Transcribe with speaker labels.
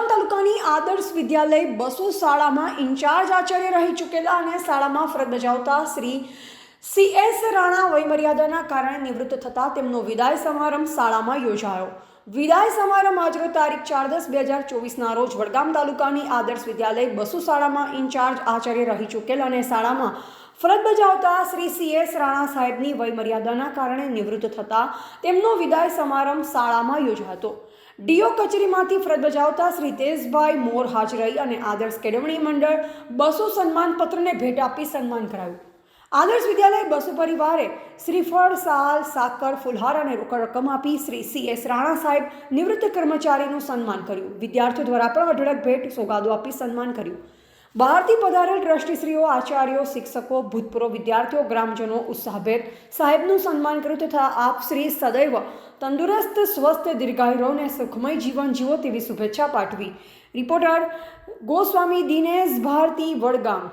Speaker 1: વડગામ તાલુકાની આદર્શ વિદ્યાલય બસો શાળામાં ઇન્ચાર્જ આચાર્ય રહી ચૂકેલા અને શાળામાં ફરજ બજાવતા શ્રી CS રાણા વયમર્યાદાના કારણે નિવૃત્ત થતાં તેમનો વિદાય સમારંભ શાળામાં યોજાયો. વિદાય સમારંભ આજરોજ તારીખ 4/10/2024ના રોજ વડગામ તાલુકાની આદર્શ વિદ્યાલય બસો શાળામાં ઇન્ચાર્જ આચાર્ય રહી ચૂકેલ અને શાળામાં ફરજ બજાવતા શ્રી CS રાણા સાહેબની વયમર્યાદાના કારણે નિવૃત્ત થતાં તેમનો વિદાય સમારંભ શાળામાં યોજાયો હતો. ડીઓ કચેરીમાંથી ફરજ બજાવતા શ્રી તેજભાઈ મોર હાજર રહી અને આદર્શ કેળવણી મંડળ બસો સન્માનપત્રને ભેટ આપી સન્માન કરાયું. આદર્શ વિદ્યાલય બસો પરિવારે શ્રીફળ, સાલ, સાકર, ફુલહાર અને રોકડ રકમ આપી શ્રી CS રાણા સાહેબ નિવૃત્ત કર્મચારીનું સન્માન કર્યું. વિદ્યાર્થીઓ દ્વારા પણ અઢળક ભેટ સોગાદો આપી સન્માન કર્યું. બહારથી પધારેલ ટ્રસ્ટીશ્રીઓ, આચાર્યો, શિક્ષકો, ભૂતપૂર્વ વિદ્યાર્થીઓ, ગ્રામજનો ઉત્સાહભેર સાહેબનું સન્માન કર્યું તથા આપ શ્રી સદૈવ તંદુરસ્ત, સ્વસ્થ, દીર્ઘાયુ રહો અને સુખમય જીવન જીવો તેવી શુભેચ્છા પાઠવી. રિપોર્ટર ગોસ્વામી દિનેશ ભારતી, વડગામ.